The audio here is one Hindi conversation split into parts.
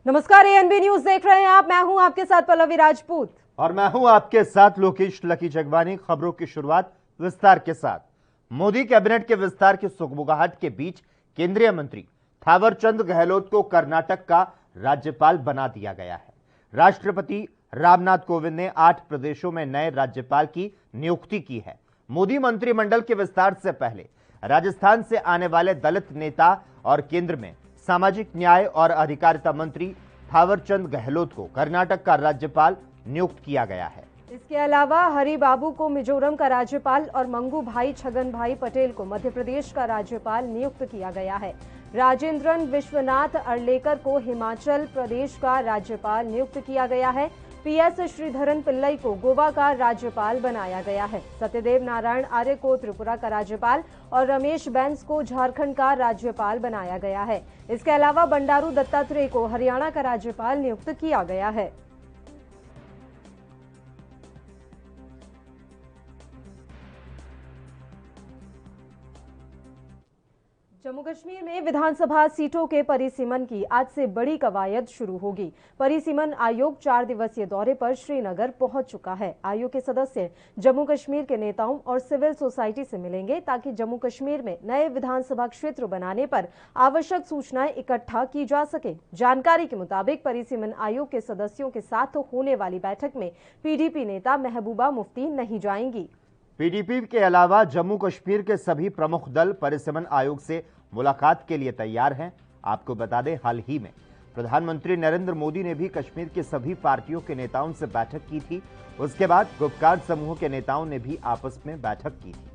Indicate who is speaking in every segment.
Speaker 1: नमस्कार, एएनबी न्यूज देख रहे हैं आप। मैं हूं आपके साथ पल्लवी राजपूत
Speaker 2: और मैं हूं आपके साथ लोकेश लकी जगवानी। खबरों की शुरुआत विस्तार के साथ। मोदी कैबिनेट के विस्तार की सुगबुगाहट के बीच केंद्रीय मंत्री थावरचंद गहलोत को कर्नाटक का राज्यपाल बना दिया गया है। राष्ट्रपति रामनाथ कोविंद ने 8 प्रदेशों में नए राज्यपाल की नियुक्ति की है। मोदी मंत्रिमंडल के विस्तार से पहले राजस्थान से आने वाले दलित नेता और केंद्र में सामाजिक न्याय और अधिकारिता मंत्री थावरचंद गहलोत को कर्नाटक का राज्यपाल नियुक्त किया गया है।
Speaker 1: इसके अलावा हरिबाबू को मिजोरम का राज्यपाल और मंगू भाई छगन भाई पटेल को मध्य प्रदेश का राज्यपाल नियुक्त किया गया है। राजेंद्रन विश्वनाथ अर्लेकर को हिमाचल प्रदेश का राज्यपाल नियुक्त किया गया है। पीएस श्रीधरन पिल्लई को गोवा का राज्यपाल बनाया गया है। सत्यदेव नारायण आर्य को त्रिपुरा का राज्यपाल और रमेश बैन्स को झारखंड का राज्यपाल बनाया गया है। इसके अलावा बंडारू दत्तात्रेय को हरियाणा का राज्यपाल नियुक्त किया गया है। जम्मू कश्मीर में विधानसभा सीटों के परिसीमन की आज से बड़ी कवायद शुरू होगी। परिसीमन आयोग 4 दिवसीय दौरे पर श्रीनगर पहुंच चुका है। आयोग के सदस्य जम्मू कश्मीर के नेताओं और सिविल सोसाइटी से मिलेंगे ताकि जम्मू कश्मीर में नए विधानसभा क्षेत्र बनाने पर आवश्यक सूचनाएं इकट्ठा की जा सके। जानकारी के मुताबिक परिसीमन आयोग के सदस्यों के साथ होने वाली बैठक में पीडीपी नेता महबूबा मुफ्ती नहीं जाएंगी।
Speaker 2: पीडीपी के अलावा जम्मू कश्मीर के सभी प्रमुख दल परिसीमन आयोग से मुलाकात के लिए तैयार हैं। आपको बता दें, हाल ही में प्रधानमंत्री नरेंद्र मोदी ने भी कश्मीर के सभी पार्टियों के नेताओं से बैठक की थी। उसके बाद गुपकार समूह के नेताओं ने भी आपस में बैठक की थी।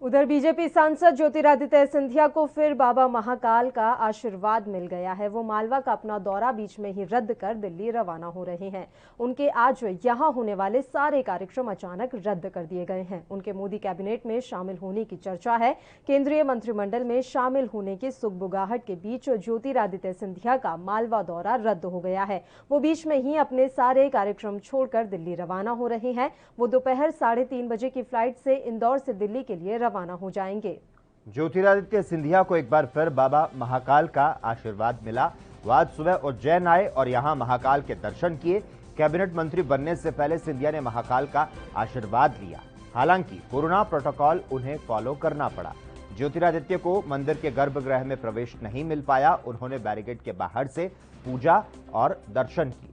Speaker 1: उधर बीजेपी सांसद ज्योतिरादित्य सिंधिया को फिर बाबा महाकाल का आशीर्वाद मिल गया है। वो मालवा का अपना दौरा बीच में ही रद्द कर दिल्ली रवाना हो रहे हैं। उनके आज यहां होने वाले सारे कार्यक्रम अचानक रद्द कर दिए गए हैं। उनके मोदी कैबिनेट में शामिल होने की चर्चा है। केंद्रीय मंत्रिमंडल में शामिल होने की सुगबुगाहट के बीच ज्योतिरादित्य सिंधिया का मालवा दौरा रद्द हो गया है। वो बीच में ही अपने सारे कार्यक्रम छोड़कर दिल्ली रवाना हो रहे हैं। वो दोपहर 3:30 बजे की फ्लाइट से इंदौर से दिल्ली के लिए रवाना हो जाएंगे।
Speaker 2: ज्योतिरादित्य सिंधिया को एक बार फिर बाबा महाकाल का आशीर्वाद मिला। वो आज सुबह उज्जैन आए और यहां महाकाल के दर्शन किए। कैबिनेट मंत्री बनने से पहले सिंधिया ने महाकाल का आशीर्वाद लिया। हालांकि कोरोना प्रोटोकॉल उन्हें फॉलो करना पड़ा। ज्योतिरादित्य को मंदिर के गर्भगृह में प्रवेश नहीं मिल पाया। उन्होंने बैरिकेड के बाहर से पूजा और दर्शन किए।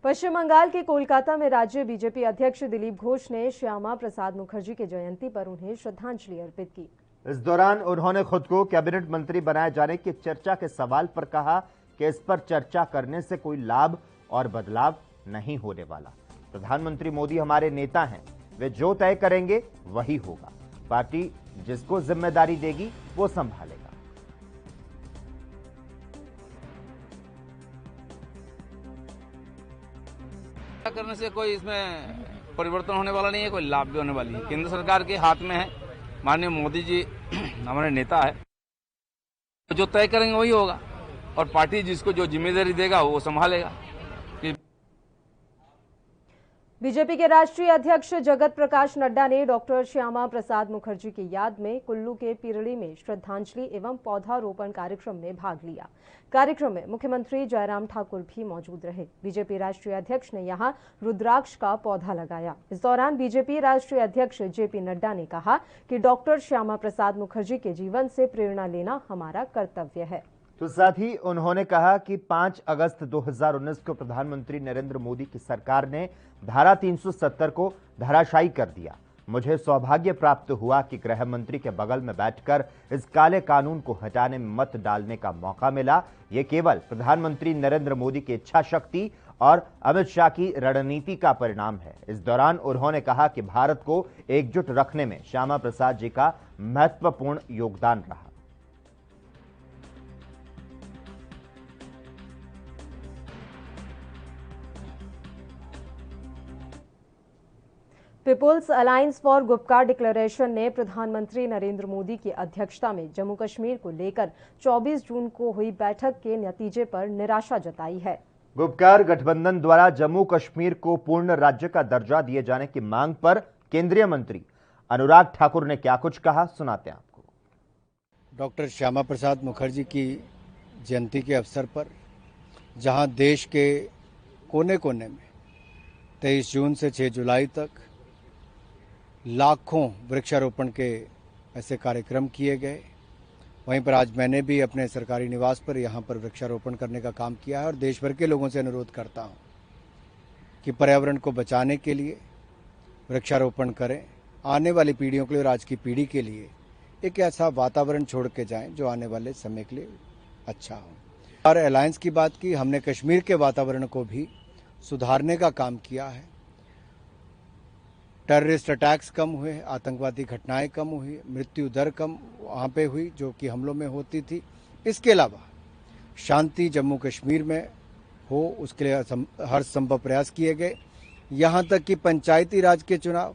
Speaker 1: पश्चिम बंगाल के कोलकाता में राज्य बीजेपी अध्यक्ष दिलीप घोष ने श्यामा प्रसाद मुखर्जी की जयंती पर उन्हें श्रद्धांजलि अर्पित की।
Speaker 2: इस दौरान उन्होंने खुद को कैबिनेट मंत्री बनाए जाने की चर्चा के सवाल पर कहा कि इस पर चर्चा करने से कोई लाभ और बदलाव नहीं होने वाला। प्रधानमंत्री मोदी हमारे नेता हैं, वे जो तय करेंगे वही होगा। पार्टी जिसको जिम्मेदारी देगी वो संभालेगा।
Speaker 3: करने से कोई इसमें परिवर्तन होने वाला नहीं है, कोई लाभ भी होने वाली है। केंद्र सरकार के हाथ में है। माननीय मोदी जी हमारे नेता है, जो तय करेंगे वही होगा और पार्टी जिसको जो जिम्मेदारी देगा वो संभालेगा।
Speaker 1: बीजेपी के राष्ट्रीय अध्यक्ष जगत प्रकाश नड्डा ने डॉक्टर श्यामा प्रसाद मुखर्जी की याद में कुल्लू के पिरली में श्रद्धांजलि एवं पौधारोपण कार्यक्रम में भाग लिया। कार्यक्रम में मुख्यमंत्री जयराम ठाकुर भी मौजूद रहे। बीजेपी राष्ट्रीय अध्यक्ष ने यहां रुद्राक्ष का पौधा लगाया। इस दौरान बीजेपी राष्ट्रीय अध्यक्ष जेपी नड्डा ने कहा कि डॉक्टर श्यामा प्रसाद मुखर्जी के जीवन से प्रेरणा लेना हमारा कर्तव्य है।
Speaker 2: तो साथ ही उन्होंने कहा कि 5 अगस्त 2019 को प्रधानमंत्री नरेंद्र मोदी की सरकार ने धारा 370 को धराशायी कर दिया। मुझे सौभाग्य प्राप्त हुआ कि गृह मंत्री के बगल में बैठकर इस काले कानून को हटाने में मत डालने का मौका मिला। ये केवल प्रधानमंत्री नरेंद्र मोदी की इच्छा शक्ति और अमित शाह की रणनीति का परिणाम है। इस दौरान उन्होंने कहा कि भारत को एकजुट रखने में श्यामा प्रसाद जी का महत्वपूर्ण योगदान रहा।
Speaker 1: People's alliance for Gupkar declaration ने प्रधानमंत्री नरेंद्र मोदी की अध्यक्षता में जम्मू कश्मीर को लेकर 24 जून को हुई बैठक के नतीजे पर निराशा जताई है।
Speaker 2: गुपकार गठबंधन द्वारा जम्मू कश्मीर को पूर्ण राज्य का दर्जा दिए जाने की मांग पर केंद्रीय मंत्री अनुराग ठाकुर ने क्या कुछ कहा, सुनाते हैं आपको।
Speaker 4: डॉक्टर श्यामा प्रसाद मुखर्जी की जयंती के अवसर पर जहां देश के कोने कोने में 23 जून से 6 जुलाई तक लाखों वृक्षारोपण के ऐसे कार्यक्रम किए गए, वहीं पर आज मैंने भी अपने सरकारी निवास पर यहाँ पर वृक्षारोपण करने का काम किया है और देश भर के लोगों से अनुरोध करता हूँ कि पर्यावरण को बचाने के लिए वृक्षारोपण करें, आने वाली पीढ़ियों के लिए और आज की पीढ़ी के लिए एक ऐसा वातावरण छोड़ के जाएं जो आने वाले समय के लिए अच्छा हो। और अलायंस की बात की, हमने कश्मीर के वातावरण को भी सुधारने का काम किया है। टेररिस्ट अटैक्स कम हुए, आतंकवादी घटनाएं कम हुई, मृत्यु दर कम वहाँ पे हुई जो कि हमलों में होती थी। इसके अलावा शांति जम्मू कश्मीर में हो उसके लिए हर संभव प्रयास किए गए। यहाँ तक कि पंचायती राज के चुनाव,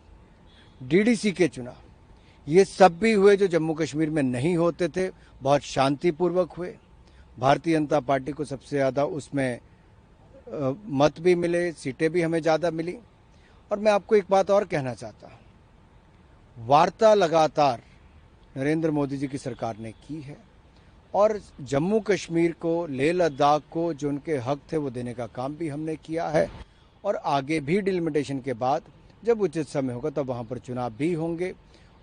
Speaker 4: डीडीसी के चुनाव, ये सब भी हुए जो जम्मू कश्मीर में नहीं होते थे, बहुत शांतिपूर्वक हुए। भारतीय जनता पार्टी को सबसे ज़्यादा उसमें मत भी मिले, सीटें भी हमें ज़्यादा मिली। और मैं आपको एक बात और कहना चाहता हूँ, वार्ता लगातार नरेंद्र मोदी जी की सरकार ने की है और जम्मू कश्मीर को, लेह लद्दाख को जो उनके हक थे वो देने का काम भी हमने किया है और आगे भी डिलिमिटेशन के बाद जब उचित समय होगा तब वहाँ पर चुनाव भी होंगे।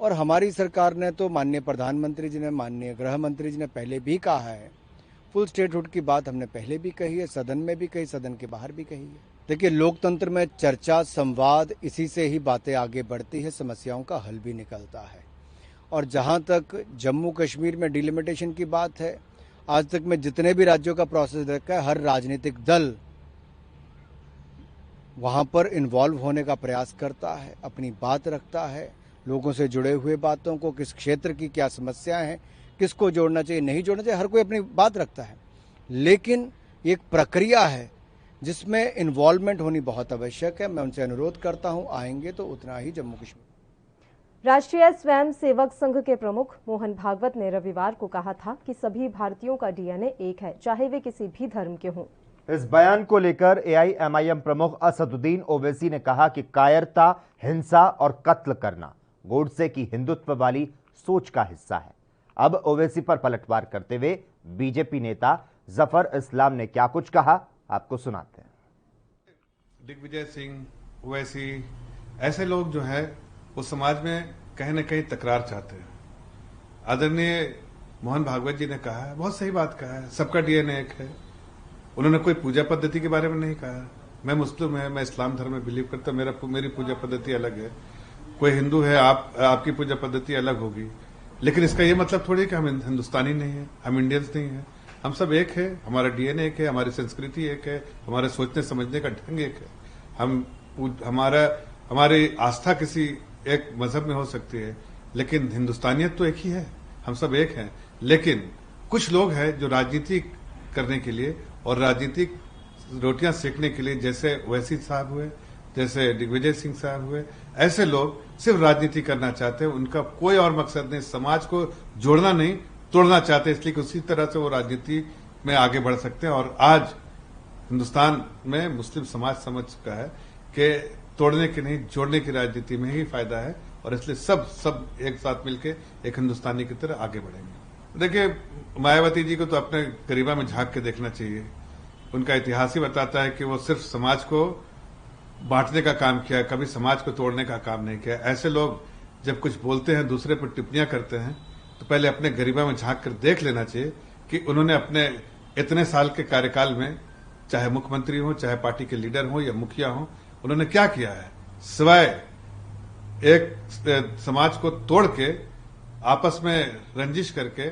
Speaker 4: और हमारी सरकार ने तो माननीय प्रधानमंत्री जी ने, माननीय गृह मंत्री जी ने पहले भी कहा है, फुल स्टेटहुड की बात हमने पहले भी कही है, सदन में भी कही, सदन के बाहर भी कही है। देखिए, लोकतंत्र में चर्चा, संवाद, इसी से ही बातें आगे बढ़ती है, समस्याओं का हल भी निकलता है। और जहां तक जम्मू कश्मीर में डिलिमिटेशन की बात है, आज तक में जितने भी राज्यों का प्रोसेस देखा है, हर राजनीतिक दल वहां पर इन्वॉल्व होने का प्रयास करता है, अपनी बात रखता है, लोगों से जुड़े हुए बातों को, किस क्षेत्र की क्या समस्याएं हैं, किसको जोड़ना चाहिए, नहीं जोड़ना चाहिए, हर कोई अपनी बात रखता है। लेकिन एक प्रक्रिया है जिसमें इन्वॉल्वमेंट होनी बहुत आवश्यक है। मैं उनसे अनुरोध करता हूं, आएंगे तो उतना ही जम्मू कश्मीर।
Speaker 1: राष्ट्रीय स्वयं सेवक संघ के प्रमुख मोहन भागवत ने रविवार को कहा था कि सभी भारतीयों का डीएनए एक है, चाहे वे किसी भी धर्म के हों।
Speaker 2: इस बयान को लेकर एआईएमआईएम प्रमुख असदुद्दीन ओवैसी ने कहा कि कायरता, हिंसा और कत्ल करना गोडसे की हिंदुत्व वाली सोच का हिस्सा है। अब ओवैसी पर पलटवार करते हुए बीजेपी नेता जफर इस्लाम ने क्या कुछ कहा, आपको सुनाते हैं।
Speaker 5: दिग्विजय सिंह, ओवैसी, ऐसे लोग जो है वो समाज में कहीं न कहीं तकरार चाहते हैं। आदरणीय मोहन भागवत जी ने कहा है, बहुत सही बात कहा है, सबका डीएनए एक है। उन्होंने कोई पूजा पद्धति के बारे में नहीं कहा। मैं मुस्लिम है, मैं इस्लाम धर्म में बिलीव करता हूं, मेरी पूजा पद्धति अलग है। कोई हिंदू है, आपकी पूजा पद्धति अलग होगी। लेकिन इसका ये मतलब थोड़ी कि हम हिंदुस्तानी नहीं है, हम इंडियंस नहीं है। हम सब एक है, हमारा डीएनए एक है, हमारी संस्कृति एक है, हमारे सोचने समझने का ढंग एक है। हमारी आस्था किसी एक मजहब में हो सकती है, लेकिन हिंदुस्तानियत तो एक ही है, हम सब एक हैं। लेकिन कुछ लोग हैं जो राजनीति करने के लिए और राजनीतिक रोटियां सेकने के लिए, जैसे ओवैसी साहब हुए, जैसे दिग्विजय सिंह साहब हुए, ऐसे लोग सिर्फ राजनीति करना चाहते हैं। उनका कोई और मकसद नहीं, समाज को जोड़ना नहीं, तोड़ना चाहते हैं। इसलिए उसी तरह से वो राजनीति में आगे बढ़ सकते हैं। और आज हिंदुस्तान में मुस्लिम समाज समझ चुका है कि तोड़ने की नहीं, जोड़ने की राजनीति में ही फायदा है। और इसलिए सब एक साथ मिलकर एक हिंदुस्तानी की तरह आगे बढ़ेंगे। देखिए, मायावती जी को तो अपने गरिमा में झांक के देखना चाहिए। उनका इतिहास ही बताता है कि वो सिर्फ समाज को बांटने का काम किया, कभी समाज को तोड़ने का काम नहीं किया। ऐसे लोग जब कुछ बोलते हैं, दूसरे पर टिप्पणियां करते हैं, तो पहले अपने गरिमा में झांक कर देख लेना चाहिए कि उन्होंने अपने इतने साल के कार्यकाल में, चाहे मुख्यमंत्री हो, चाहे पार्टी के लीडर हो या मुखिया हो, उन्होंने क्या किया है। सिवाय एक समाज को तोड़ के, आपस में रंजिश करके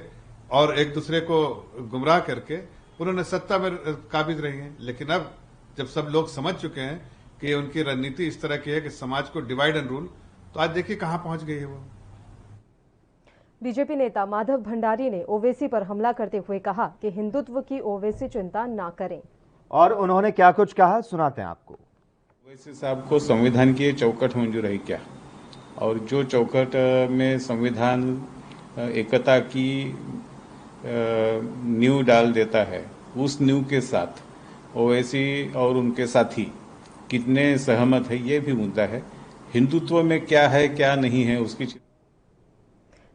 Speaker 5: और एक दूसरे को गुमराह करके उन्होंने सत्ता में काबिज रही हैं। लेकिन अब जब सब लोग समझ चुके हैं कि उनकी रणनीति इस तरह की है कि समाज को डिवाइड एंड रूल, तो आज देखिए कहां पहुंच गई है वो।
Speaker 1: बीजेपी नेता माधव भंडारी ने ओवैसी पर हमला करते हुए कहा कि हिंदुत्व की ओवैसी चिंता ना करें।
Speaker 2: और उन्होंने क्या कुछ कहा, सुनाते हैं आपको।
Speaker 6: ओवैसी साहब को संविधान की चौकट मंजूर है क्या? और जो चौकट में संविधान एकता की नींव डाल देता है, उस नींव के साथ ओवैसी और उनके साथी कितने सहमत है, ये भी मुद्दा है। हिंदुत्व में क्या है क्या नहीं है उसकी।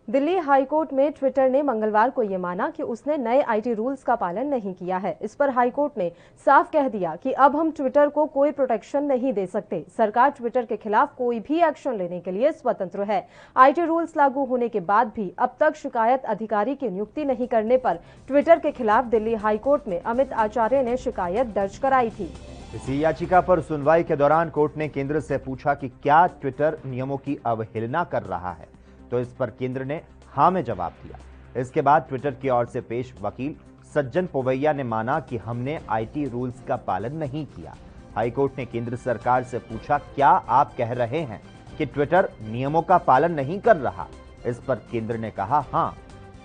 Speaker 1: दिल्ली हाईकोर्ट में ट्विटर ने मंगलवार को ये माना कि उसने नए आईटी रूल्स का पालन नहीं किया है। इस पर हाईकोर्ट ने साफ कह दिया कि अब हम ट्विटर को कोई प्रोटेक्शन नहीं दे सकते। सरकार ट्विटर के खिलाफ कोई भी एक्शन लेने के लिए स्वतंत्र है। आईटी रूल्स लागू होने के बाद भी अब तक शिकायत अधिकारी की नियुक्ति नहीं करने पर ट्विटर के खिलाफ दिल्ली हाईकोर्ट में अमित आचार्य ने शिकायत दर्ज कराई थी।
Speaker 2: इसी याचिका पर सुनवाई के दौरान कोर्ट ने केंद्र से पूछा कि क्या ट्विटर नियमों की अवहेलना कर रहा है, तो इस पर केंद्र ने हां में जवाब दिया। इसके बाद ट्विटर की ओर से पेश वकील सज्जन पोवैया ने माना कि हमने आईटी रूल्स का पालन नहीं किया। हाईकोर्ट ने केंद्र सरकार से पूछा, क्या आप कह रहे हैं कि ट्विटर नियमों का पालन नहीं कर रहा? इस पर केंद्र ने कहा हां।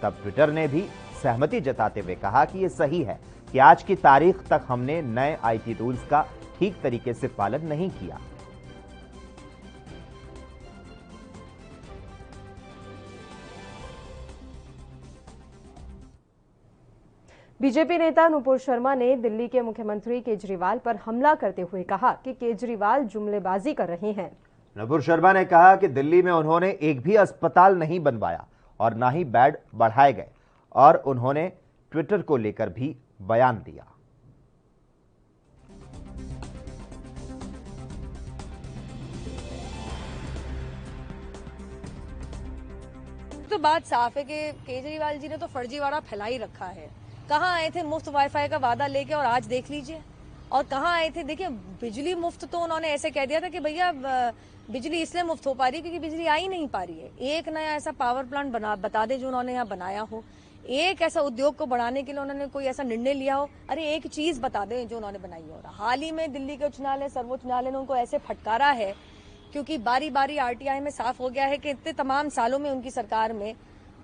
Speaker 2: तब ट्विटर ने भी सहमति जताते हुए कहा कि यह सही है कि आज की तारीख तक हमने नए आईटी रूल्स का ठीक तरीके से पालन नहीं किया।
Speaker 1: बीजेपी नेता नुपुर शर्मा ने दिल्ली के मुख्यमंत्री केजरीवाल पर हमला करते हुए कहा कि केजरीवाल जुमलेबाजी कर रहे हैं।
Speaker 2: नुपुर शर्मा ने कहा कि दिल्ली में उन्होंने एक भी अस्पताल नहीं बनवाया और ना ही बेड बढ़ाए गए, और उन्होंने ट्विटर को लेकर भी बयान दिया।
Speaker 7: तो बात साफ है कि केजरीवाल जी ने तो फर्जीवाड़ा फैला ही रखा है। कहाँ आए थे मुफ्त वाईफाई का वादा लेके, और आज देख लीजिए। और कहाँ आए थे, देखिए बिजली मुफ्त तो उन्होंने ऐसे कह दिया था कि भैया बिजली इसलिए मुफ्त हो पा रही है क्योंकि बिजली आ ही नहीं पा रही है। एक नया ऐसा पावर प्लांट बता दे जो उन्होंने यहाँ बनाया हो, एक ऐसा उद्योग को बढ़ाने के लिए उन्होंने कोई ऐसा निर्णय लिया हो, अरे एक चीज बता दें जो उन्होंने बनाई हो। हाल ही में दिल्ली के उच्च न्यायालय, सर्वोच्च न्यायालय ने उनको ऐसे फटकारा है क्योंकि बारी बारी आरटीआई में साफ हो गया है कि इतने तमाम सालों में उनकी सरकार में,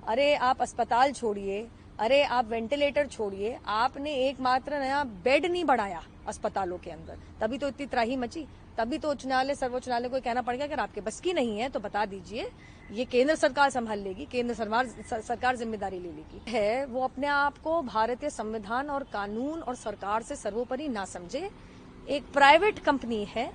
Speaker 7: अरे आप अस्पताल छोड़िए, अरे आप वेंटिलेटर छोड़िए, आपने एकमात्र नया बेड नहीं बढ़ाया अस्पतालों के अंदर, तभी तो इतनी त्राही मची। तभी तो उच्च न्यायालय, सर्वोच्च न्यायालय को कहना पड़ेगा अगर आपके बस की नहीं है तो बता दीजिए, ये केंद्र सरकार संभाल लेगी, केंद्र सरकार जिम्मेदारी ले लेगी। है वो अपने आप को भारतीय संविधान और कानून और सरकार से सर्वोपरि ना समझे। एक प्राइवेट कंपनी है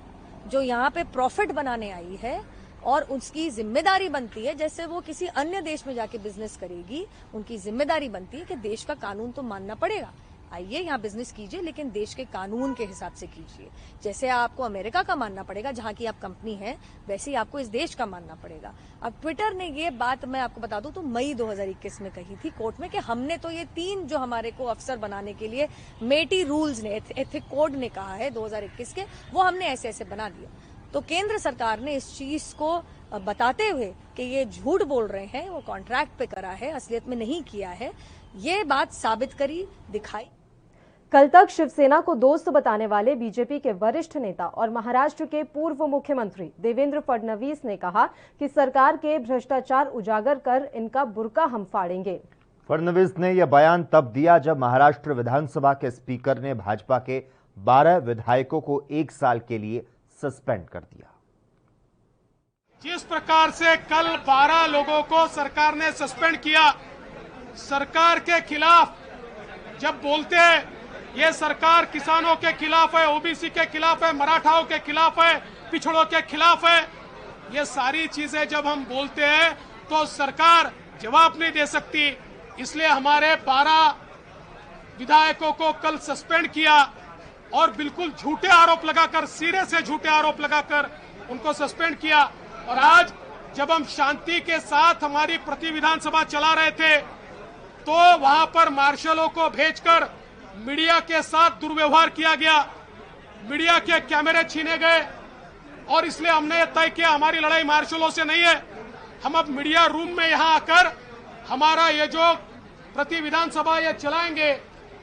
Speaker 7: जो यहाँ पे प्रॉफिट बनाने आई है और उसकी जिम्मेदारी बनती है, जैसे वो किसी अन्य देश में जाके बिजनेस करेगी, उनकी जिम्मेदारी बनती है कि देश का कानून तो मानना पड़ेगा। आइए यहाँ बिजनेस कीजिए, लेकिन देश के कानून के हिसाब से कीजिए। जैसे आपको अमेरिका का मानना पड़ेगा जहाँ की आप कंपनी है, वैसे ही आपको इस देश का मानना पड़ेगा। अब ट्विटर ने ये बात, मैं आपको बता दूं तो मई 2021 में कही थी कोर्ट में कि हमने तो ये 3 जो हमारे को अफसर बनाने के लिए मेटी रूल्स ने, एथिक कोड ने कहा है 2021 के, वो हमने ऐसे ऐसे बना दिया। तो केंद्र सरकार ने इस चीज को बताते हुए कि ये झूठ बोल रहे हैं, वो कॉन्ट्रैक्ट पे करा है, असलियत में नहीं किया है, ये बात साबित करी, दिखाई।
Speaker 1: कल तक शिवसेना को दोस्त बताने वाले बीजेपी के वरिष्ठ नेता और महाराष्ट्र के पूर्व मुख्यमंत्री देवेंद्र फडणवीस ने कहा कि सरकार के भ्रष्टाचार उजागर कर इनका बुर्का हम फाड़ेंगे।
Speaker 2: फडणवीस ने यह बयान तब दिया जब महाराष्ट्र विधानसभा के स्पीकर ने भाजपा के 12 विधायकों को 1 साल के लिए सस्पेंड कर दिया।
Speaker 8: जिस प्रकार से कल 12 लोगों को सरकार ने सस्पेंड किया, सरकार के खिलाफ जब बोलते हैं ये सरकार किसानों के खिलाफ है, ओबीसी के खिलाफ है, मराठाओं के खिलाफ है, पिछड़ों के खिलाफ है, ये सारी चीजें जब हम बोलते हैं तो सरकार जवाब नहीं दे सकती। इसलिए हमारे 12 विधायकों को कल सस्पेंड किया और बिल्कुल झूठे आरोप लगाकर, सिरे से झूठे आरोप लगाकर उनको सस्पेंड किया। और आज जब हम शांति के साथ हमारी प्रति विधानसभा चला रहे थे तो वहां पर मार्शलों को भेजकर मीडिया के साथ दुर्व्यवहार किया गया, मीडिया के कैमरे छीने गए। और इसलिए हमने ये तय किया हमारी लड़ाई मार्शलों से नहीं है, हम अब मीडिया रूम में यहां आकर हमारा ये जो प्रति विधानसभा ये चलाएंगे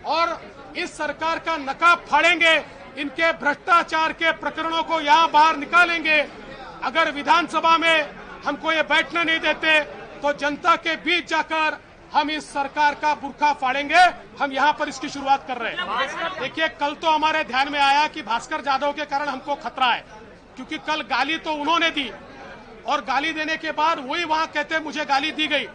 Speaker 8: और इस सरकार का नकाब फाड़ेंगे, इनके भ्रष्टाचार के प्रकरणों को यहां बाहर निकालेंगे। अगर विधानसभा में हमको ये बैठने नहीं देते तो जनता के बीच जाकर हम इस सरकार का बुर्खा फाड़ेंगे। हम यहाँ पर इसकी शुरुआत कर रहे हैं। देखिए, कल तो हमारे ध्यान में आया कि भास्कर जाधव के कारण हमको खतरा है, क्योंकि कल गाली तो उन्होंने दी और गाली देने के बाद वही वहां कहते मुझे गाली दी गई,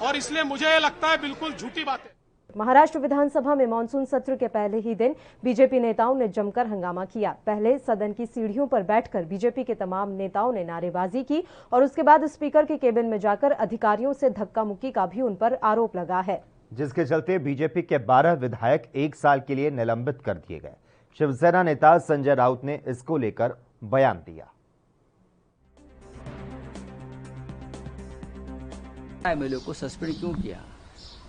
Speaker 8: और इसलिए मुझे लगता है बिल्कुल झूठी बात है।
Speaker 1: महाराष्ट्र विधानसभा में मानसून सत्र के पहले ही दिन बीजेपी नेताओं ने जमकर हंगामा किया। पहले सदन की सीढ़ियों पर बैठकर बीजेपी के तमाम नेताओं ने नारेबाजी की और उसके बाद स्पीकर के केबिन में जाकर अधिकारियों से धक्का मुक्की का भी उन पर आरोप लगा है,
Speaker 2: जिसके चलते बीजेपी के 12 विधायक 1 साल के लिए निलंबित कर दिए गए। शिवसेना नेता संजय राउत ने इसको लेकर बयान दिया।
Speaker 9: एमएलए को सस्पेंड क्यों किया?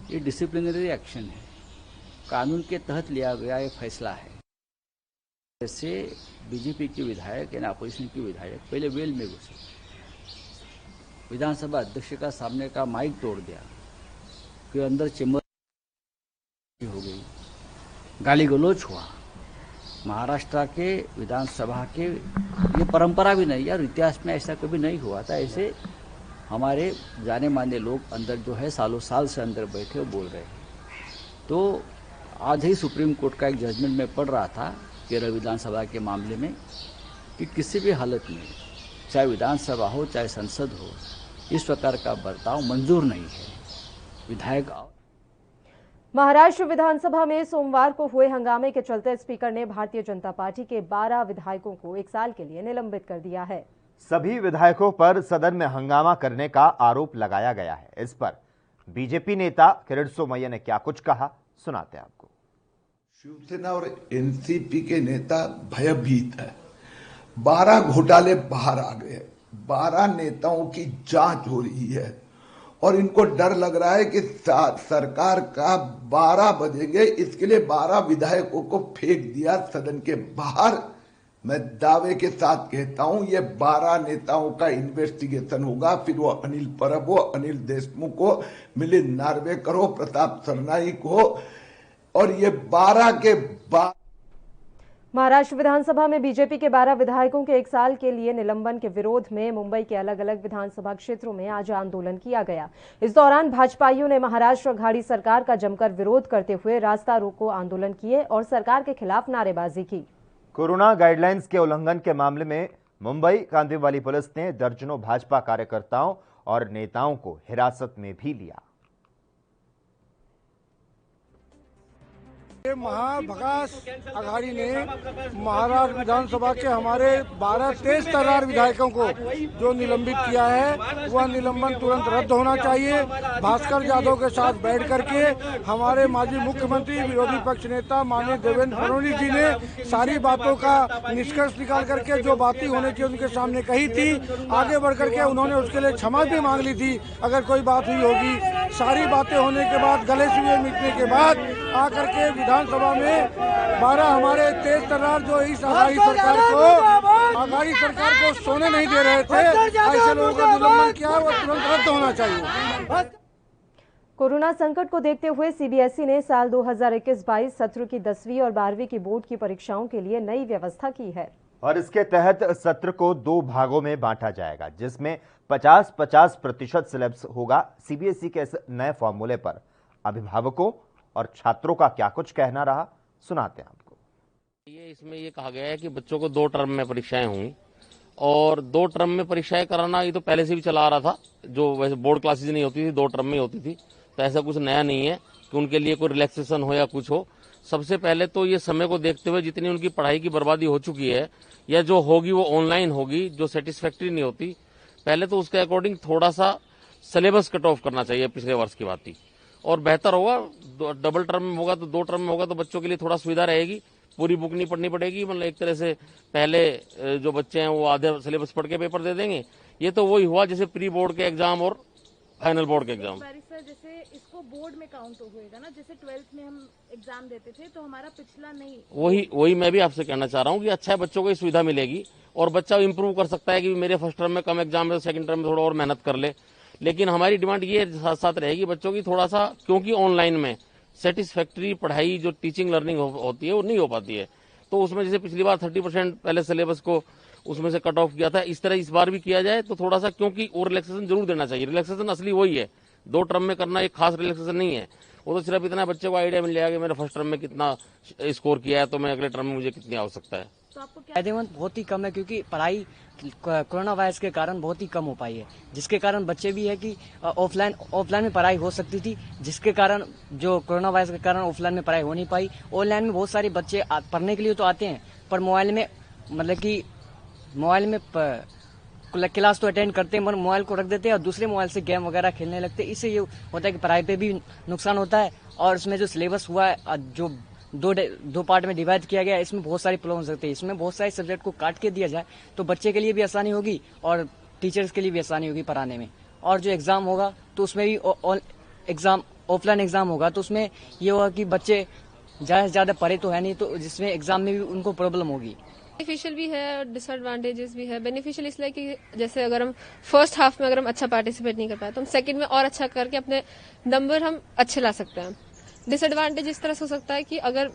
Speaker 9: ये डिसिप्लिनरी एक्शन है, कानून के तहत लिया गया ये फैसला है। जैसे बीजेपी के विधायक यानी अपोजिशन के विधायक पहले वेल में घुसे, विधानसभा अध्यक्ष का सामने का माइक तोड़ दिया, फिर अंदर चेंबर हो गई, गाली गलौज हुआ। महाराष्ट्र के विधानसभा के ये परंपरा भी नहीं यार, इतिहास में ऐसा कभी नहीं हुआ था। ऐसे हमारे जाने माने लोग अंदर जो है सालों साल से अंदर बैठे और बोल रहे हैं। तो आज ही सुप्रीम कोर्ट का एक जजमेंट में पढ़ रहा था केरल विधानसभा के मामले में कि किसी भी हालत में चाहे विधानसभा हो चाहे संसद हो, इस प्रकार का बर्ताव मंजूर नहीं है। विधायक
Speaker 1: महाराष्ट्र विधानसभा में सोमवार को हुए हंगामे के चलते स्पीकर ने भारतीय जनता पार्टी के 12 विधायकों को 1 साल के लिए निलंबित कर दिया है।
Speaker 2: सभी विधायकों पर सदन में हंगामा करने का आरोप लगाया गया है। इस पर बीजेपी नेता किरण सोमैया ने क्या कुछ कहा, सुनाते हैं आपको।
Speaker 10: शिवसेना और एनसीपी के नेता भयभीत है। 12 घोटाले बाहर आ गए, 12 नेताओं की जांच हो रही है और इनको डर लग रहा है कि सरकार का 12 बजेंगे, इसके लिए 12 विधायकों को फेंक दिया सदन के बाहर। मैं दावे के साथ कहता हूं ये 12 नेताओं का इन्वेस्टिगेशन होगा, फिर वो अनिल परब हो, अनिल देशमुख हो, मिलिंद नार्वेकर हो, प्रताप सरनाईक हो, और ये 12 के बाद
Speaker 1: महाराष्ट्र विधानसभा में बीजेपी के 12 विधायकों के 1 साल के लिए निलंबन के विरोध में मुंबई के अलग अलग विधानसभा क्षेत्रों में आज आंदोलन किया गया। इस दौरान भाजपाइयों ने महाराष्ट्र अघाड़ी सरकार का जमकर विरोध करते हुए रास्ता रोको आंदोलन किए और सरकार के खिलाफ नारेबाजी की।
Speaker 2: कोरोना गाइडलाइंस के उल्लंघन के मामले में मुंबई कांदिवली पुलिस ने दर्जनों भाजपा कार्यकर्ताओं और नेताओं को हिरासत में भी लिया।
Speaker 11: महाविकास आघाड़ी ने महाराष्ट्र विधानसभा के हमारे 12-13 तर्रार विधायकों को जो निलंबित किया है वह निलंबन तुरंत रद्द होना चाहिए। भास्कर जाधव के साथ बैठ करके हमारे माजी मुख्यमंत्री विरोधी पक्ष नेता माननीय देवेंद्र फडणवीस जी ने सारी बातों का निष्कर्ष निकाल करके जो बातें होने की उनके सामने कही थी, आगे बढ़ करके उन्होंने उसके लिए क्षमा भी मांग ली थी अगर कोई बात हुई होगी। सारी बातें होने के बाद, गले से मिटने के बाद आकर के विधानसभा में 12 हमारे तेज तर्रार जो इस अघाड़ी सरकार को सोने नहीं दे रहे थे, ऐसे लोगों का निलंबन किया, वो तुरंत रद्द होना चाहिए।
Speaker 1: कोरोना संकट को देखते हुए सीबीएसई ने साल 2021-22 सत्र की 10वीं और 12वीं की बोर्ड की परीक्षाओं के लिए नई व्यवस्था की है
Speaker 2: और इसके तहत सत्र को 2 भागों में बांटा जाएगा, जिसमें 50-50% सिलेबस होगा। सीबीएसई के इस नए फॉर्मूले पर अभिभावकों और छात्रों का क्या कुछ कहना रहा, सुनाते हैं आपको।
Speaker 12: इसमें ये कहा गया है कि बच्चों को 2 टर्म में परीक्षाएं होंगी और 2 टर्म में परीक्षाएं कराना ये तो पहले से भी चला आ रहा था। जो वैसे बोर्ड क्लासेज नहीं होती थी, 2 टर्म में होती थी, तो ऐसा कुछ नया नहीं है कि उनके लिए कोई रिलैक्सेशन हो या कुछ हो। सबसे पहले तो ये समय को देखते हुए जितनी उनकी पढ़ाई की बर्बादी हो चुकी है या जो होगी वो ऑनलाइन होगी, जो सेटिस्फैक्ट्री नहीं होती, पहले तो उसके अकॉर्डिंग थोड़ा सा सिलेबस कट ऑफ करना चाहिए पिछले वर्ष की बात ही, और बेहतर होगा। डबल टर्म में होगा तो 2 टर्म में होगा तो बच्चों के लिए थोड़ा सुविधा रहेगी, पूरी बुक नहीं पढ़नी पड़ेगी। मतलब एक तरह से पहले जो बच्चे हैं वो आधे सिलेबस पढ़ के पेपर दे देंगे। ये तो वही हुआ जैसे प्री बोर्ड के एग्जाम और फाइनल बोर्ड के एग्जाम।
Speaker 13: सर जैसे इसको बोर्ड में काउंट होएगा ना, जैसे 12th में हम एग्जाम देते थे तो हमारा पिछला नहीं।
Speaker 12: वही मैं भी आपसे कहना चाह रहा हूँ कि अच्छा है, बच्चों को ये सुविधा मिलेगी और बच्चा इंप्रूव कर सकता है कि मेरे फर्स्ट टर्म में कम एग्जाम है, सेकंड टर्म में थोड़ा और मेहनत कर ले। लेकिन हमारी डिमांड ये साथ साथ रहेगी बच्चों की थोड़ा सा, क्योंकि ऑनलाइन में सेटिस्फैक्ट्री पढ़ाई जो टीचिंग लर्निंग होती है वो नहीं हो पाती है। तो उसमें जैसे पिछली बार 30% पहले सिलेबस को उसमें से कट ऑफ किया था, इस तरह इस बार भी किया जाए तो थोड़ा सा, क्योंकि और रिलैक्सेशन जरूर देना चाहिए। रिलैक्सेशन असली वही है 2 टर्म में करना एक खास रिलैक्सेशन नहीं है। वो तो सिर्फ इतना बच्चे को आइडिया मिल जाएगा कि मैंने फर्स्ट टर्म में कितना स्कोर किया है तो मैं अगले टर्म में मुझे कितनी आवश्यकता है।
Speaker 13: तो आपको क्या
Speaker 14: फायदेमंद बहुत ही कम है, क्योंकि पढ़ाई कोरोना वायरस के कारण बहुत ही कम हो पाई है, जिसके कारण बच्चे भी है कि ऑफलाइन में पढ़ाई हो सकती थी, जिसके कारण जो कोरोना वायरस के कारण ऑफलाइन में पढ़ाई हो नहीं पाई। ऑनलाइन में बहुत सारे बच्चे पढ़ने के लिए तो आते हैं, पर मोबाइल में मतलब कि मोबाइल में क्लास तो अटेंड करते हैं, मगर मोबाइल को रख देते हैं और दूसरे मोबाइल से गेम वगैरह खेलने लगते हैं। इससे ये होता है कि पढ़ाई पे भी नुकसान होता है, और इसमें जो सिलेबस हुआ है जो दो पार्ट में डिवाइड किया गया है, इसमें बहुत सारी प्रॉब्लम हो सकती है। इसमें बहुत सारे सब्जेक्ट को काट के दिया जाए तो बच्चे के लिए भी आसानी होगी और टीचर्स के लिए भी आसानी होगी पढ़ाने में। और जो एग्जाम होगा तो उसमें भी ऑफलाइन एग्जाम होगा तो उसमें ये होगा कि बच्चे ज्यादा से ज्यादा पढ़े तो है नहीं, तो जिसमें एग्जाम में भी उनको प्रॉब्लम होगी।
Speaker 15: बेनिफिशियल भी है और डिसएडवांटेजेस भी है। बेनिफिशियल इसलिए कि जैसे अगर हम फर्स्ट हाफ में अगर हम अच्छा पार्टिसिपेट नहीं कर पाए तो हम सेकंड में और अच्छा करके अपने नंबर हम अच्छे ला सकते हैं। डिसएडवांटेज इस तरह से हो सकता है कि अगर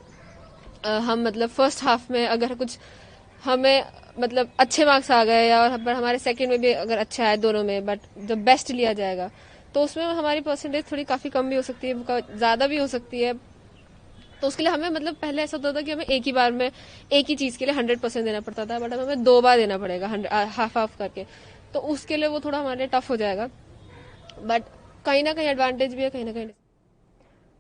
Speaker 15: हम मतलब फर्स्ट हाफ में अगर कुछ हमें मतलब अच्छे मार्क्स आ गए और हमारे सेकंड में भी अगर अच्छे आए दोनों में, बट जब बेस्ट लिया जाएगा तो उसमें हमारी परसेंटेज थोड़ी काफी कम भी हो सकती है, ज्यादा भी हो सकती है। तो उसके लिए हमें मतलब पहले ऐसा होता था कि हमें एक ही बार में एक ही चीज के लिए 100% देना पड़ता था, बट हमें 2 बार देना पड़ेगा हाफ हाफ करके, तो उसके लिए वो थोड़ा हमारे लिए टफ हो जाएगा। बट कहीं ना कहीं एडवांटेज भी है, कहीं ना कहीं।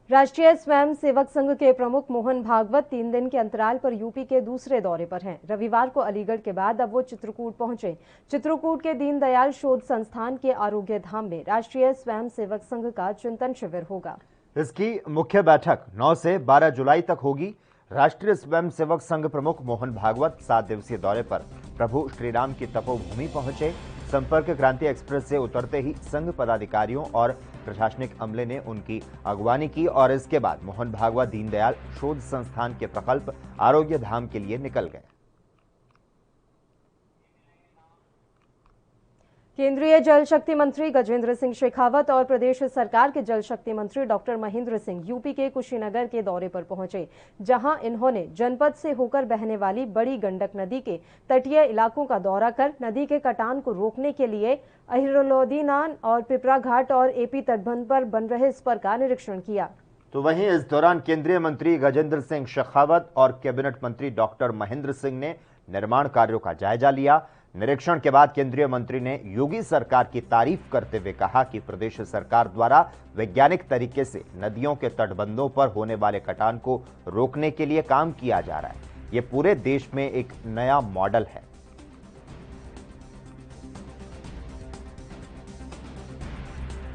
Speaker 1: राष्ट्रीय स्वयं सेवक संघ के प्रमुख मोहन भागवत 3 दिन के अंतराल पर यूपी के दूसरे दौरे पर हैं। रविवार को अलीगढ़ के बाद अब वो चित्रकूट पहुंचे। चित्रकूट के दीनदयाल शोध संस्थान के आरोग्य धाम में राष्ट्रीय स्वयं सेवक संघ का चिंतन शिविर होगा।
Speaker 2: इसकी मुख्य बैठक 9 से 12 जुलाई तक होगी। राष्ट्रीय स्वयं सेवक संघ प्रमुख मोहन भागवत 7 दिवसीय दौरे पर प्रभु श्रीराम की तपोभूमि पहुंचे। संपर्क क्रांति एक्सप्रेस से उतरते ही संघ पदाधिकारियों और प्रशासनिक अमले ने उनकी अगवानी की और इसके बाद मोहन भागवत दीनदयाल शोध संस्थान के प्रकल्प आरोग्य धाम के लिए निकल गए।
Speaker 1: केंद्रीय जल शक्ति मंत्री गजेंद्र सिंह शेखावत और प्रदेश सरकार के जल शक्ति मंत्री डॉक्टर महेंद्र सिंह यूपी के कुशीनगर के दौरे पर पहुंचे, जहां इन्होंने जनपद से होकर बहने वाली बड़ी गंडक नदी के तटीय इलाकों का दौरा कर नदी के कटान को रोकने के लिए अहिरोलोदीनान और पिपरा घाट और एपी तटबंध पर बन रहे स्पर का निरीक्षण किया।
Speaker 2: तो वहीं इस दौरान केंद्रीय मंत्री गजेंद्र सिंह शेखावत और कैबिनेट मंत्री डॉक्टर महेंद्र सिंह ने निर्माण कार्यों का जायजा लिया। निरीक्षण के बाद केंद्रीय मंत्री ने योगी सरकार की तारीफ करते हुए कहा कि प्रदेश सरकार द्वारा वैज्ञानिक तरीके से नदियों के तटबंधों पर होने वाले कटान को रोकने के लिए काम किया जा रहा है। ये पूरे देश में एक नया मॉडल है।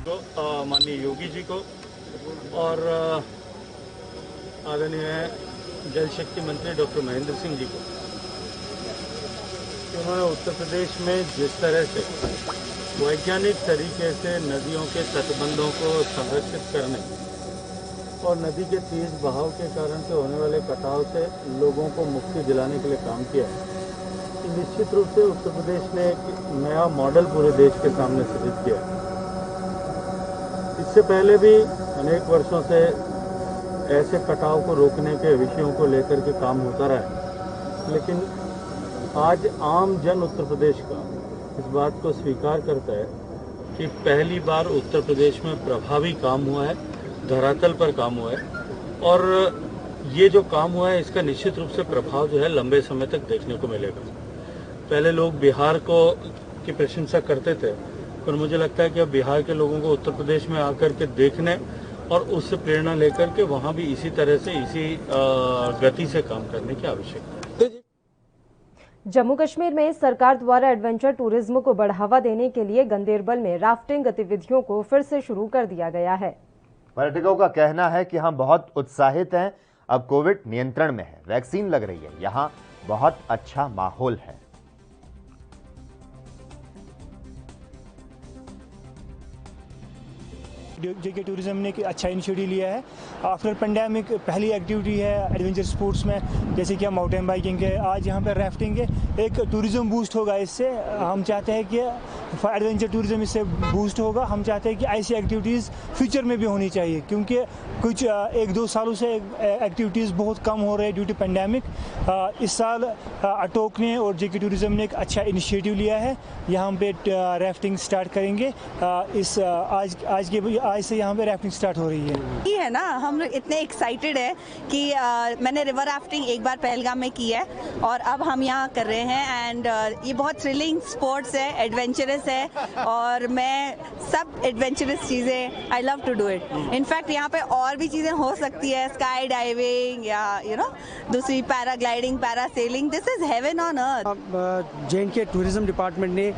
Speaker 16: तो माननीय योगी जी को और आदरणीय जल शक्ति मंत्री डॉक्टर महेंद्र सिंह जी को, उन्होंने उत्तर प्रदेश में जिस तरह से वैज्ञानिक तरीके से नदियों के तटबंधों को संरक्षित करने और नदी के तेज बहाव के कारण से होने वाले कटाव से लोगों को मुक्ति दिलाने के लिए काम किया है, निश्चित रूप से उत्तर प्रदेश ने एक नया मॉडल पूरे देश के सामने सिद्ध किया है। इससे पहले भी अनेक वर्षों से ऐसे कटाव को रोकने के विषयों को लेकर के काम होता रहा है, लेकिन आज आम जन उत्तर प्रदेश का इस बात को स्वीकार करता है कि पहली बार उत्तर प्रदेश में प्रभावी काम हुआ है, धरातल पर काम हुआ है, और ये जो काम हुआ है इसका निश्चित रूप से प्रभाव जो है लंबे समय तक देखने को मिलेगा। पहले लोग बिहार की प्रशंसा करते थे, पर मुझे लगता है कि अब बिहार के लोगों को उत्तर प्रदेश में आकर के देखने और उससे प्रेरणा लेकर के वहाँ भी इसी तरह से इसी गति से काम करने की आवश्यकता है।
Speaker 1: जम्मू कश्मीर में सरकार द्वारा एडवेंचर टूरिज्म को बढ़ावा देने के लिए गंदेरबल में राफ्टिंग गतिविधियों को फिर से शुरू कर दिया गया है।
Speaker 2: पर्यटकों का कहना है कि हम बहुत उत्साहित हैं, अब कोविड नियंत्रण में है, वैक्सीन लग रही है, यहाँ बहुत अच्छा माहौल है।
Speaker 17: जेके टूरिज्म ने एक अच्छा इनिशिएटिव लिया है। आफ्टर पेंडेमिक पहली एक्टिविटी है एडवेंचर स्पोर्ट्स में, जैसे कि माउंटेन बाइकिंग है, आज यहाँ पर राफ्टिंग है। एक टूरिज्म बूस्ट होगा इससे। हम चाहते हैं कि एडवेंचर टूरिज्म इससे बूस्ट होगा। हम चाहते हैं कि ऐसी एक्टिविटीज़ फ्यूचर में भी होनी चाहिए, क्योंकि कुछ 1-2 सालों से एक्टिविटीज़ बहुत कम हो रहे हैं ड्यू टू पेंडेमिक। इस साल अटोक ने और जेके टूरिज्म ने एक अच्छा इनिशिएटिव लिया है। यहाँ पे राफ्टिंग स्टार्ट करेंगे। आज से यहाँ पे राफ्टिंग स्टार्ट हो रही है
Speaker 18: ना। हम लोग इतने एक्साइटेड है कि मैंने रिवर राफ्टिंग एक बार पहलगाम में की है और अब हम यहाँ कर रहे हैं। एंड ये बहुत थ्रिलिंग स्पोर्ट्स है, एडवेंचरस है और मैं सब एडवेंचरस चीज़ें I love to do it. In fact यहाँ पे और भी चीज़ें हो सकती है, स्काई डाइविंग या दूसरी paragliding, parasailing. This is heaven on earth.
Speaker 19: J&K tourism department ने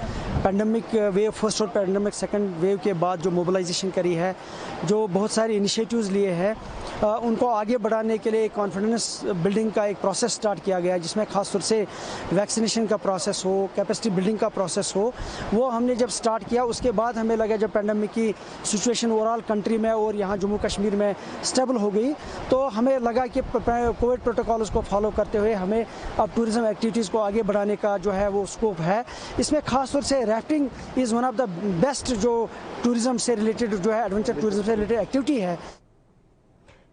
Speaker 19: पेंडेमिक वेव फर्स्ट और पेंडेमिक सेकंड वेव के बाद जो मोबिलाइजेशन करी है, जो बहुत सारे इनिशिएटिव्स लिए हैं, उनको आगे बढ़ाने के लिए कॉन्फिडेंस बिल्डिंग का एक प्रोसेस स्टार्ट किया गया है, जिसमें खास तौर से वैक्सीनेशन का प्रोसेस हो, कैपेसिटी बिल्डिंग का प्रोसेस हो। वो हमने जब स्टार्ट किया उसके बाद हमें लगा जब पेंडेमिक की सिचुएशन ओवरऑल कंट्री में और यहाँ जम्मू कश्मीर में स्टेबल हो गई, तो हमें लगा कि कोविड प्रोटोकॉल्स को फॉलो करते हुए हमें अब टूरिज्म एक्टिविटीज़ को आगे बढ़ाने का जो है वो स्कोप है। इसमें खास तौर से rafting is one of the best जो टूरिज्म से रिलेटेड जो है एडवेंचर टूरिज्म से रिलेटेड एक्टिविटी है।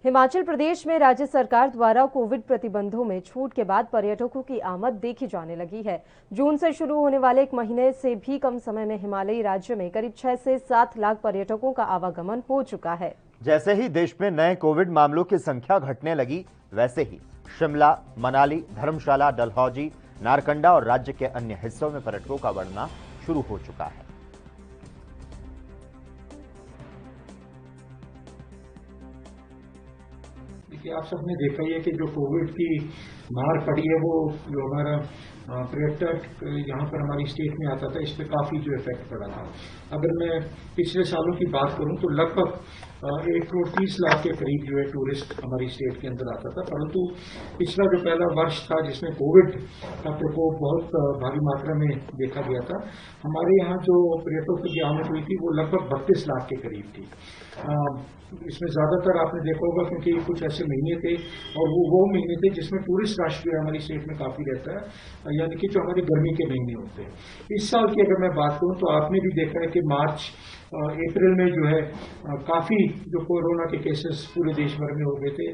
Speaker 1: हिमाचल प्रदेश में राज्य सरकार द्वारा कोविड प्रतिबंधों में छूट के बाद पर्यटकों की आमद देखी जाने लगी है। जून से शुरू होने वाले 1 महीने से भी कम समय में हिमालयी राज्य में करीब 6 से 7 लाख पर्यटकों का आवागमन हो चुका है।
Speaker 2: जैसे ही देश में नए कोविड मामलों की संख्या घटने लगी, वैसे ही शिमला, मनाली, धर्मशाला, डलहौजी, नारकंडा और राज्य के अन्य हिस्सों में पर्यटकों का बढ़ना शुरू हो चुका है।
Speaker 20: आप सबने देखा ही है कि जो कोविड की मार पड़ी है, वो जो हमारा पर्यटक यहाँ पर हमारी स्टेट में आता था, इस पर काफ़ी जो इफेक्ट पड़ा था। अगर मैं पिछले सालों की बात करूँ तो लगभग 1 करोड़ 30 लाख के करीब जो है टूरिस्ट हमारी स्टेट के अंदर आता था। परंतु पिछला जो पहला वर्ष था जिसमें कोविड का प्रकोप बहुत भारी मात्रा में देखा गया था, हमारे यहाँ जो पर्यटकों की आमद हुई थी वो लगभग 32 लाख के करीब थी। इसमें ज़्यादातर आपने देखा होगा क्योंकि कुछ ऐसे महीने थे और वो महीने थे जिसमें टूरिस्ट रश जो है हमारी स्टेट में काफ़ी रहता है, यानी कि जो हमारी गर्मी के महीने होते हैं। इस साल की अगर मैं बात करूं तो आपने भी देखा है कि मार्च अप्रैल में जो है काफ़ी जो कोरोना के केसेस पूरे देश भर में हो गए थे।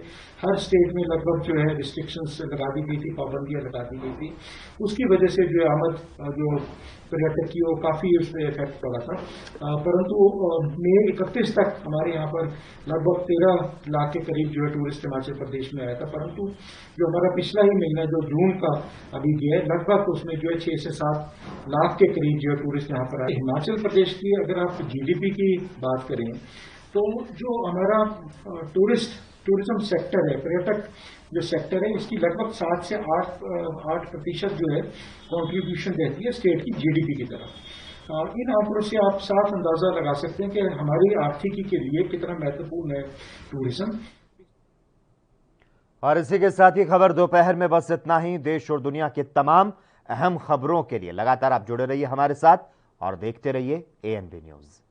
Speaker 20: हर स्टेट में लगभग जो है रिस्ट्रिक्शंस लगा दी गई थी, पाबंदियां लगा दी गई थी। उसकी वजह से जो आमद जो पर्यटक की वो काफ़ी उस पर इफेक्ट पड़ा था। परंतु मई 31 तक हमारे यहाँ पर लगभग 13 लाख के करीब जो है टूरिस्ट हिमाचल प्रदेश में आया था। परंतु जो हमारा पिछला ही महीना जो जून का अभी गया है, लगभग उसमें जो है 6 से 7 लाख के करीब जो है टूरिस्ट यहाँ पर आए। हिमाचल प्रदेश की अगर आप जीडीपी की बात करें तो जो हमारा टूरिज्म सेक्टर है, पर्यटक जो सेक्टर है, इसकी लगभग 7 से 8% जो है कंट्रीब्यूशन रहती है स्टेट की जीडीपी की तरफ। इन आंकड़ों से आप साफ अंदाजा लगा सकते हैं कि हमारी आर्थिकी के लिए कितना महत्वपूर्ण है टूरिज्म।
Speaker 2: और इसी के साथ ही खबर दोपहर में बस इतना ही। देश और दुनिया के तमाम अहम खबरों के लिए लगातार आप जुड़े रहिए हमारे साथ और देखते रहिए ANB न्यूज़।